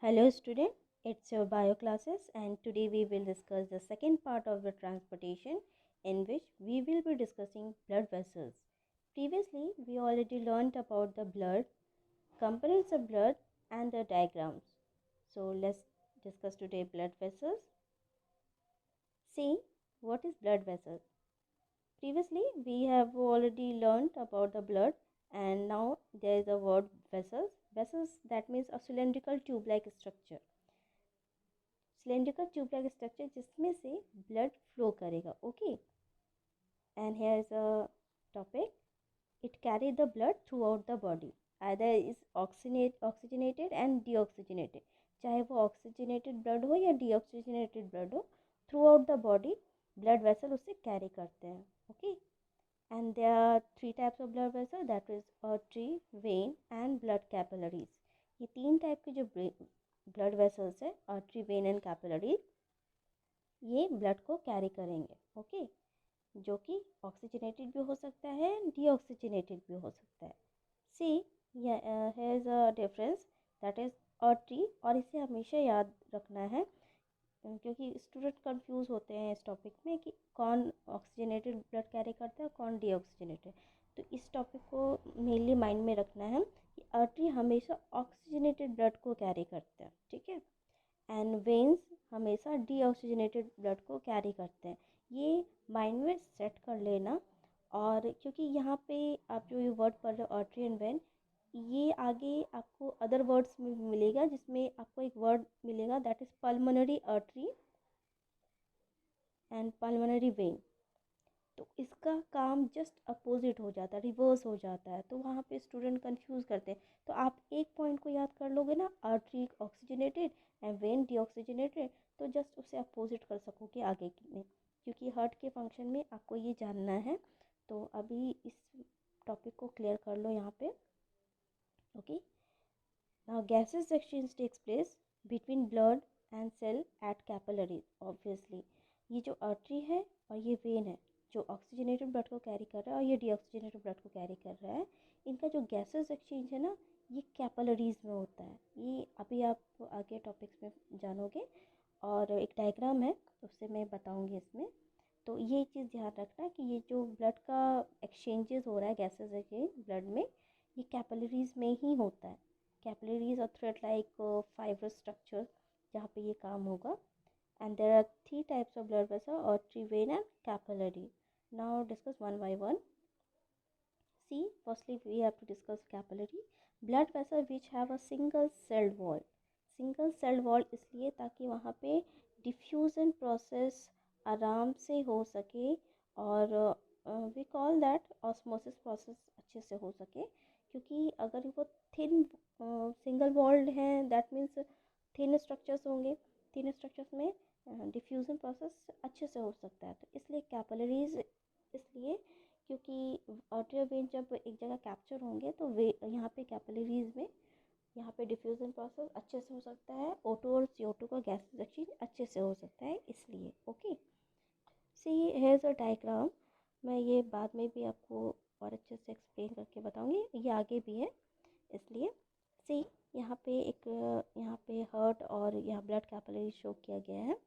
Hello student, it's your bio classes and today we will discuss the second part of the transportation in which we will be discussing blood vessels. Previously, we already learned about the blood, components of blood and the diagrams. So let's discuss today blood vessels. See, what is blood vessels? Previously, we have already learned about the blood and now there is a word vessels. Vessels that means a cylindrical tube-like structure. Cylindrical tube like structure जिसमें से blood flow करेगा. Okay, and here is a topic. it carry the blood throughout the body, either is oxygenated and deoxygenated. चाहे वो oxygenated blood हो या deoxygenated blood हो, throughout the body blood vessel उसे carry करते हैं. Okay, and there are three types of blood vessel, that is artery, vein and blood capillaries. ये तीन टाइप के जो ब्लड वेसल्स है, आर्टरी, वेन एंड कैपिलरीज, ये ब्लड को कैरी करेंगे. ओके, जो कि ऑक्सीजनेटेड भी हो सकता है, डीऑक्सीजनेटेड भी हो सकता है. See, here is a difference, that is artery. और इसे हमेशा याद रखना है क्योंकि स्टूडेंट कंफ्यूज होते हैं इस टॉपिक में कि कौन ऑक्सीजनेटेड ब्लड कैरी करता है और कौन डीऑक्सीजनेटेड. तो इस टॉपिक को मेनली माइंड में रखना है कि आर्टरी हमेशा ऑक्सीजनेटेड ब्लड को कैरी करता है. ठीक है, एंड वेन्स हमेशा डीऑक्सीजनेटेड ब्लड को कैरी करते हैं. ये माइंड में सेट कर लेना. और क्योंकि यहाँ पे आप जो ये वर्ड पढ़ रहे हो आर्टरी एंड वेन, ये आगे आपको अदर वर्ड्स में भी मिलेगा, जिसमें आपको एक वर्ड मिलेगा that is pulmonary artery and pulmonary vein. तो इसका काम जस्ट अपोजिट हो जाता है, रिवर्स हो जाता है. तो वहाँ पे स्टूडेंट कंफ्यूज करते हैं. तो आप एक पॉइंट को याद कर लोगे ना, artery oxygenated and when deoxygenated, तो जस्ट उसे अपोजिट कर सकोगे आगे में, क्योंकि हार्ट के फंक्शन में आपको ये जानना है. तो अभी इस टॉपिक को क्लियर कर लो यहाँ पे. Okay, now gases exchange takes place between blood and cell at capillaries. Obviously ये जो आर्टरी है और ये वेन है जो ऑक्सीजनेटेड ब्लड को कैरी कर रहा है और ये डीऑक्सीजनेटेड ब्लड को कैरी कर रहा है, इनका जो गैसेस एक्सचेंज है ना, ये कैपिलरीज में होता है. ये अभी आप आगे टॉपिक्स में जानोगे और एक डायग्राम है उससे मैं बताऊंगी इसमें. तो ये चीज़ ध्यान रखना कि ये जो ब्लड का एक्सचेंजेस हो रहा है, गैसेस एक्सचेंज ब्लड में, ये कैपिलरीज में ही होता है. कैपिलरीज और थ्रेड लाइक फाइब्रस स्ट्रक्चर जहाँ पे ये काम होगा. And there are three types of blood vessel, artery, vein and capillary. Now discuss one by one. See, firstly we have to discuss capillary. Blood vessel which have a single celled wall. Single celled wall इसलिए ताकि वहाँ पे diffusion process आराम से हो सके और we call that osmosis process अच्छे से हो सके. क्योंकि अगर वो थिन सिंगल वॉल्ड हैं, दैट मीन्स थिन स्ट्रक्चर्स होंगे. थिन स्ट्रक्चर्स में डिफ्यूज़न प्रोसेस अच्छे से हो सकता है. तो इसलिए कैपिलरीज, इसलिए क्योंकि आर्टरी वेन जब एक जगह कैप्चर होंगे तो वे यहाँ पे कैपिलरीज में यहाँ पे डिफ्यूज़न प्रोसेस अच्छे से हो सकता है. O2 और CO2 का गैसेस एक्सचेंज अच्छे से हो सकता है इसलिए. Okay, see here is a diagram. मैं ये बाद में भी आपको और अच्छे से एक्सप्लेन करके बताऊँगी, ये आगे भी है इसलिए. सी, यहाँ पे एक यहाँ पे हार्ट और यहाँ ब्लड कैपिलरी शो किया गया है.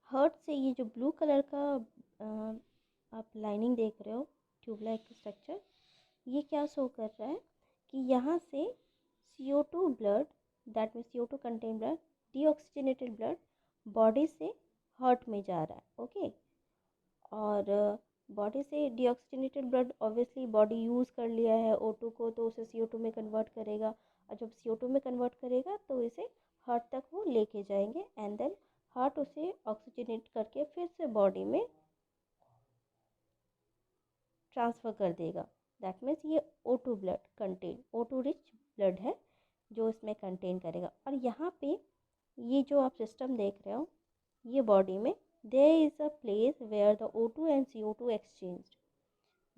हार्ट से ये जो ब्लू कलर का आप लाइनिंग देख रहे हो, ट्यूब लाइक स्ट्रक्चर, ये क्या शो कर रहा है कि यहाँ से CO2 blood, that means CO2 contain blood, deoxygenated blood body से हार्ट में जा रहा है. ओके, और बॉडी से deoxygenated blood obviously body use कर लिया है O2 को, तो उसे CO2 में कन्वर्ट करेगा. और जब CO2 में कन्वर्ट करेगा तो इसे हार्ट तक वो लेके जाएंगे एंड देन हार्ट उसे ऑक्सीजनेट करके फिर से बॉडी में ट्रांसफ़र कर देगा. दैट मीन्स ये O2 blood contain, O2 rich blood है जो इसमें कंटेन करेगा. और यहाँ पे ये जो आप सिस्टम देख रहे हो, ये बॉडी में there is a place where the O2 and CO2 exchanged.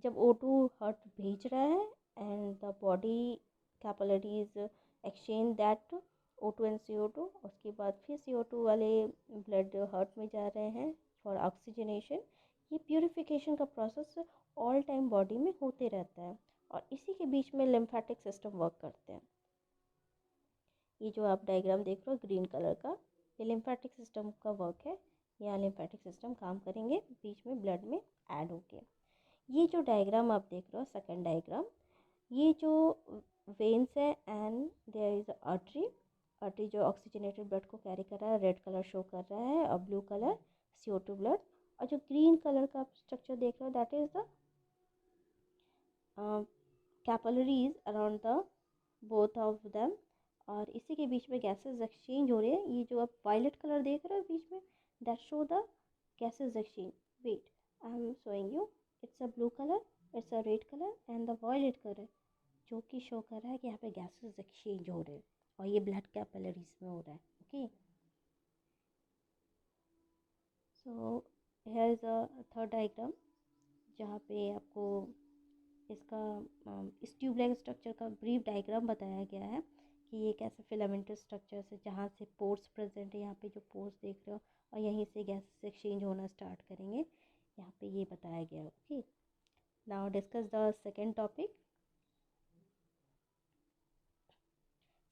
जब O2 हार्ट भेज रहा है and the body capillaries exchange that O2 and CO2, उसके बाद फिर CO2 वाले ब्लड हार्ट में जा रहे हैं फॉर ऑक्सीजनेशन. ये प्यूरिफिकेशन का प्रोसेस ऑल टाइम बॉडी में होते रहता है और इसी के बीच में लिम्फेटिक सिस्टम वर्क करते हैं. ये जो आप डायग्राम देख रहे हो ग्रीन कलर का, ये लिम्फेटिक सिस्टम का वर्क है। यहाँ लिम्फेटिक सिस्टम काम करेंगे बीच में ब्लड में ऐड होके। ये जो डायग्राम आप देख रहे हो सेकंड डायग्राम, ये जो वेन्स है and there is artery. Artery जो ऑक्सीजनेटेड ब्लड को कैरी कर रहा है, रेड कलर शो कर रहा है, और ब्लू कलर CO2 ब्लड। और जो ग्रीन कलर का स्ट्रक्चर देख रहे हो that is the capillaries around the both of them. और इसी के बीच में गैसेस एक्सचेंज हो रहे हैं। ये जो आप वायलेट कलर देख रहे हो बीच में, that show the gases exchange. Wait, I am showing you, it's a blue colour, it's a red colour and the violet colour, जो कि शो कर रहा है कि यहाँ पे गैसेस एक्सचेंज हो रहे हैं और ये ब्लड कैपिलरीज में हो रहा है। Okay, so here is a third diagram जहाँ पे आपको इसका इस ट्यूबलाइक स्ट्रक्चर का ब्रीफ डायग्राम बताया गया है कि ये कैसे फिलामेंटल स्ट्रक्चर से, जहाँ से पोर्स प्रेजेंट है, यहाँ पे जो पोर्स देख रहे हो, और यहीं से गैसेस एक्सचेंज होना स्टार्ट करेंगे, यहाँ पे ये बताया गया है। Okay, now discuss the second topic.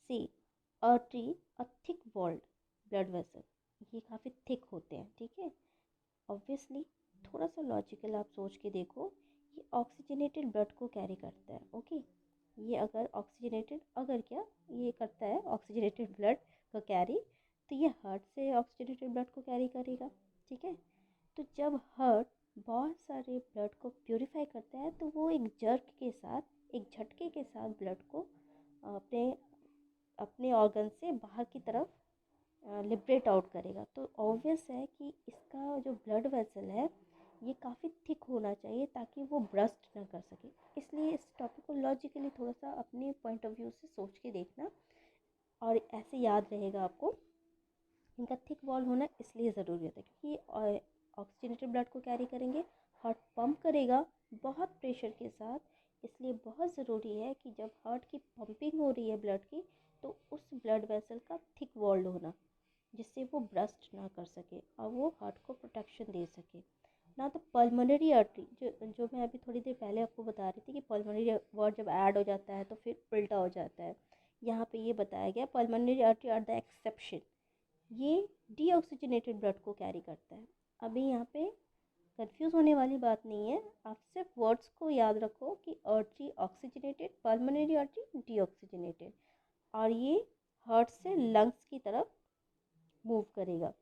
See artery a thick walled blood vessel, ये काफ़ी थिक होते हैं, ठीक है। ऑब्वियसली थोड़ा सा लॉजिकल आप सोच के देखो, ये ऑक्सीजनेटेड ब्लड को कैरी करता है। ओके, ये अगर ऑक्सीजनेटेड, अगर क्या ये करता है ऑक्सीजनेटेड ब्लड को कैरी, तो ये हार्ट से ऑक्सीजनेटेड ब्लड को कैरी करेगा, ठीक है। तो जब हार्ट बहुत सारे ब्लड को प्योरीफाई करता है तो वो एक जर्क के साथ, एक झटके के साथ ब्लड को अपने अपने ऑर्गन से बाहर की तरफ लिबरेट आउट करेगा। तो ऑब्वियस है कि इसका जो ब्लड वेसल है ये काफ़ी थिक होना चाहिए ताकि वो ब्रस्ट ना कर सके। इसलिए इस टॉपिक को लॉजिकली थोड़ा सा अपने पॉइंट ऑफ व्यू से सोच के देखना, और ऐसे याद रहेगा आपको। इनका थिक वॉल होना इसलिए ज़रूरी होता है क्योंकि ऑक्सीजनेटेड ब्लड को कैरी करेंगे, हार्ट पंप करेगा बहुत प्रेशर के साथ। इसलिए बहुत ज़रूरी है कि जब हार्ट की पंपिंग हो रही है ब्लड की, तो उस ब्लड वेसल का थिक वॉल्ड होना, जिससे वो ब्रस्ट ना कर सके और वो हार्ट को प्रोटेक्शन दे सके ना। तो पल्मोनरी आर्टरी जो मैं अभी थोड़ी देर पहले आपको बता रही थी कि पल्मोनरी वर्ड जब ऐड हो जाता है तो फिर उल्टा हो जाता है। यहाँ पे ये बताया गया pulmonary artery are the exception, ये डीऑक्सीजनेटेड ब्लड को कैरी करता है। अभी यहाँ पे कंफ्यूज होने वाली बात नहीं है, आप सिर्फ वर्ड्स को याद रखो कि artery oxygenated, pulmonary artery deoxygenated, और ये हार्ट से लंग्स की तरफ मूव करेगा।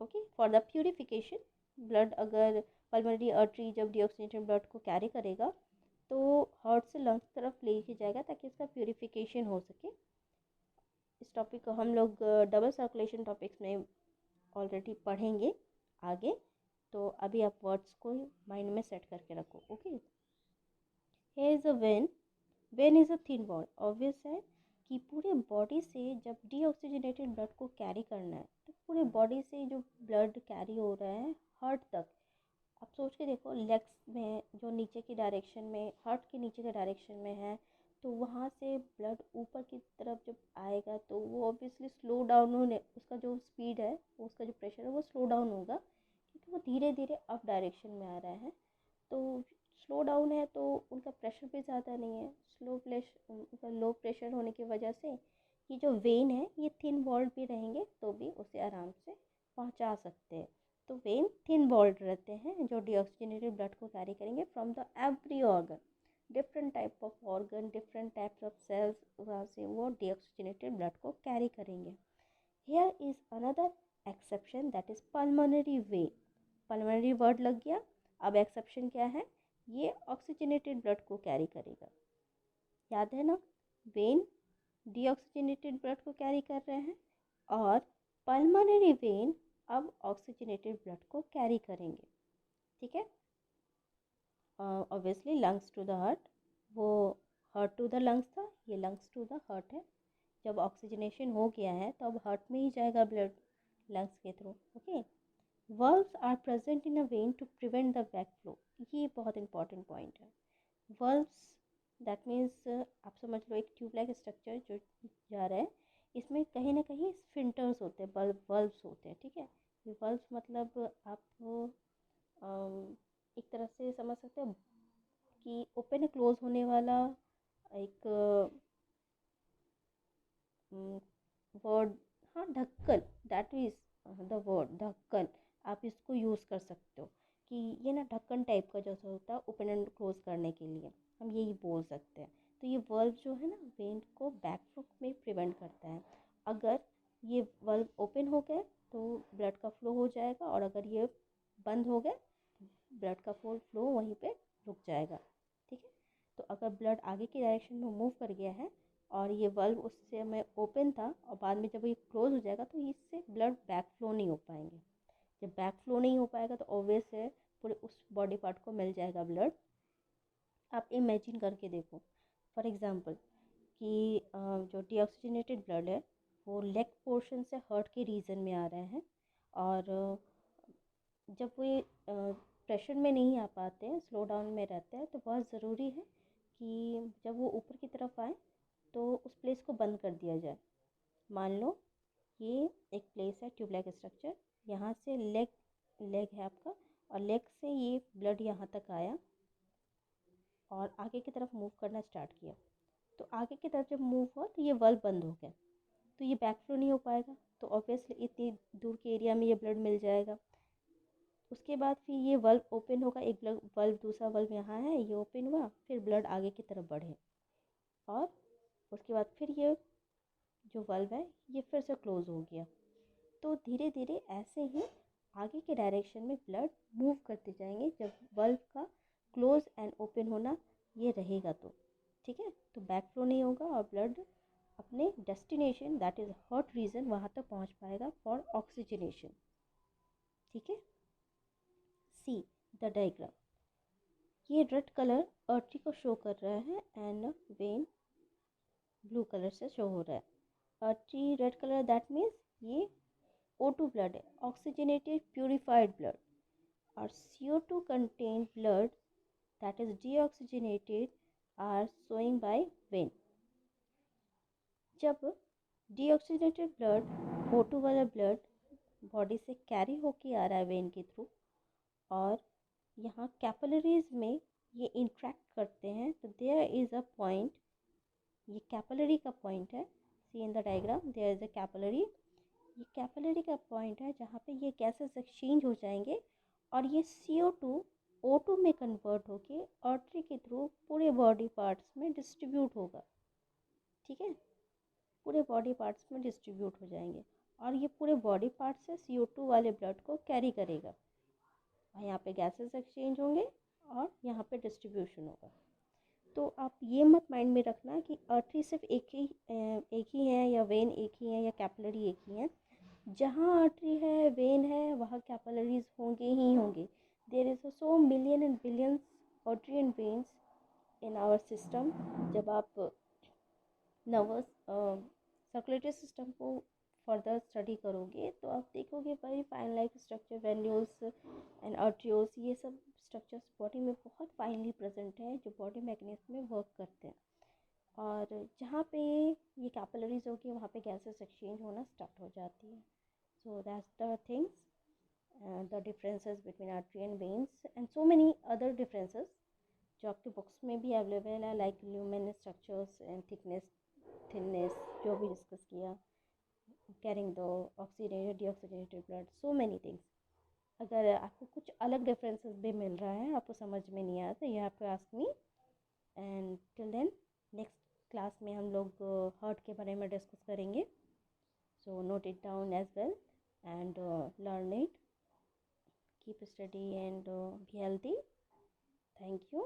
Okay, for the purification blood, अगर पल्मोनरी आर्टरी जब डीऑक्सीजनेटेड ब्लड को कैरी करेगा तो हार्ट से लंग्स की तरफ लेके जाएगा ताकि इसका प्यूरिफिकेशन हो सके। इस टॉपिक को हम लोग डबल सर्कुलेशन टॉपिक्स में ऑलरेडी पढ़ेंगे आगे। तो अभी आप वर्ड्स को माइंड में सेट करके रखो। Okay, here is a when. When is a thin wall. Obvious है कि पूरे बॉडी से जब डीऑक्सीजनेटेड ब्लड को कैरी करना है तो पूरे बॉडी से जो ब्लड कैरी हो रहा है हार्ट तक, आप सोच के देखो लेग्स में जो नीचे की डायरेक्शन में, हार्ट के नीचे के डायरेक्शन में है, तो वहाँ से ब्लड ऊपर की तरफ जब आएगा तो वो ऑब्वियसली स्लो डाउन होने, उसका जो स्पीड है, उसका जो प्रेशर है वो स्लो डाउन होगा क्योंकि वो धीरे धीरे अप डायरेक्शन में आ रहा है। तो स्लो डाउन है तो उनका प्रेशर भी ज़्यादा नहीं है, उनका लो प्रेशर होने की वजह से ये जो वेन है ये थिन वॉल्ड भी रहेंगे तो भी उसे आराम से पहुंचा सकते हैं। तो वेन थिन वॉल्ड रहते हैं जो डीऑक्सीजनेटेड ब्लड को कैरी करेंगे from the every organ, different type of organ, different types of cells, वहाँ से वो डीऑक्सीजनेटेड ब्लड को कैरी करेंगे। Here is another exception that is pulmonary vein. Pulmonary word लग गया, अब एक्सेप्शन क्या है, ये ऑक्सीजनेटेड ब्लड को कैरी करेगा। याद है ना, वेन डीऑक्सीजनेटेड ब्लड को कैरी कर रहे हैं और पल्मोनरी वेन अब ऑक्सीजनेटेड ब्लड को कैरी करेंगे, ठीक है। Obviously lungs to the heart, वो हार्ट टू द लंग्स था, ये लंग्स टू द हार्ट है। जब ऑक्सीजनेशन हो गया है तो अब हार्ट में ही जाएगा ब्लड लंग्स के through. Okay, valves are present in a vein to prevent the backflow, ये बहुत इंपॉर्टेंट पॉइंट है। वर्व्स दैट मीन्स आप समझ लो एक ट्यूबलाइक स्ट्रक्चर जो जा रहा है, इसमें कहीं ना कहीं स्फिंक्टर्स होते हैं, वल्व्स होते हैं, ठीक है। ये वल्व्स मतलब आप एक तरह से समझ सकते हो कि ओपन क्लोज होने वाला एक वर्ड, हाँ ढक्कन, दैट इज द वर्ड ढक्कन, आप इसको यूज़ कर सकते हो कि ये ना ढक्कन टाइप का जैसा होता है ओपन एंड क्लोज करने के लिए, हम यही बोल सकते हैं। तो ये वर्ब जो है ना वेन को बैकफ्लो में प्रिवेंट करता है। अगर ये वर्ब ओपन हो गए तो ब्लड का फ्लो हो जाएगा, और अगर ये बंद हो गए ब्लड का फ्लो वहीं पे रुक जाएगा। ठीक है, तो अगर ब्लड आगे की डायरेक्शन में मूव कर गया है और ये वाल्व उस समय ओपन था और बाद में जब ये क्लोज हो जाएगा तो इससे ब्लड बैक फ्लो नहीं हो पाएंगे। जब बैक फ्लो नहीं हो पाएगा तो ऑब्वियस है पूरे उस बॉडी पार्ट को मिल जाएगा ब्लड। आप इमेजिन करके देखो फॉर एग्जांपल कि जो डीऑक्सीजनेटेड ब्लड है वो लेग पोर्शन से हार्ट के रीजन में आ रहे हैं, और जब वो प्रेशर में नहीं आ पाते हैं, स्लो डाउन में रहते हैं, तो बहुत ज़रूरी है कि जब वो ऊपर की तरफ आए तो उस प्लेस को बंद कर दिया जाए। मान लो ये एक प्लेस है ट्यूब स्ट्रक्चर, यहाँ से लेग लेग है आपका, और लेग से ये ब्लड यहाँ तक आया और आगे की तरफ मूव करना स्टार्ट किया। तो आगे की तरफ जब मूव हुआ तो ये वाल्व बंद हो गया, तो ये बैक फ्लो नहीं हो पाएगा, तो ऑब्वियसली इतनी दूर के एरिया में ये ब्लड मिल जाएगा। उसके बाद फिर ये वाल्व ओपन होगा, एक वाल्व दूसरा वाल्व यहाँ है, ये ओपन हुआ, फिर ब्लड आगे की तरफ बढ़े, और उसके बाद फिर ये जो वाल्व है ये फिर से क्लोज हो गया। तो धीरे धीरे ऐसे ही आगे के डायरेक्शन में ब्लड मूव करते जाएंगे जब वाल्व का क्लोज एंड ओपन होना ये रहेगा तो। ठीक है, तो बैक फ्लो नहीं होगा और ब्लड अपने destination that is heart region वहाँ तक पहुँच पाएगा फॉर ऑक्सीजनेशन। ठीक है, सी द डायग्राम। ये रेड कलर आर्टरी को शो कर रहा है एंड वेन ब्लू कलर से शो हो रहा है। Artery red colour that means ये O2 ब्लड है, ऑक्सीजनेटेड प्यूरिफाइड ब्लड, और CO2 contained blood that is deoxygenated are showing by vein. जब डीऑक्सीजनेटेड ब्लड O2 वाला ब्लड बॉडी से कैरी होके आ रहा है वेन के थ्रू, और यहाँ कैपिलरीज में ये इंट्रैक्ट करते हैं, तो देयर इज़ अ पॉइंट, ये कैपिलरी का पॉइंट है, see in the diagram there is a capillary. ये कैपिलरी का पॉइंट है जहाँ पे ये गैसेस एक्सचेंज हो जाएंगे और ये CO2 O2 में कन्वर्ट होके आर्टरी के थ्रू पूरे बॉडी पार्ट्स में डिस्ट्रीब्यूट होगा। ठीक है, पूरे बॉडी पार्ट्स में डिस्ट्रीब्यूट हो जाएंगे, और ये पूरे बॉडी पार्ट्स से CO2 वाले ब्लड को कैरी करेगा, और यहाँ पे गैसेस एक्सचेंज होंगे और यहाँ पे डिस्ट्रीब्यूशन होगा। तो आप ये मत माइंड में रखना कि आर्टरी सिर्फ एक ही है, या वेन एक ही है, या कैपिलरी एक ही है। जहाँ आर्टरी है, वेन है, वहाँ कैपिलरीज होंगे ही होंगे। There is so million and billions artery and veins in our system. जब आप नर्वस सर्कुलेटरी सिस्टम को फर्दर स्टडी करोगे तो आप देखोगे very fine like structure, venules and arterioles, ये सब स्ट्रक्चर्स बॉडी में बहुत फाइनली प्रेजेंट है जो बॉडी मैकेनिज्म में वर्क करते हैं। और जहाँ पे ये कैपिलरीज होगी वहाँ पे गैसेस एक्सचेंज होना स्टार्ट हो जाती है। So that's the things, the differences between artery and veins and so many other differences जो आपके बुक्स में भी अवेलेबल है, like lumen structures and thinness जो भी डिस्कस किया, carrying the oxygenated deoxygenated blood, so many things. अगर आपको कुछ अलग डिफरेंसेस भी मिल रहा है, आपको समझ में नहीं आ रहा, तो you have to ask me. And till then next class में हम लोग हार्ट के बारे में डिस्कस करेंगे। So note it down as well and learn it, keep study and be healthy. Thank you.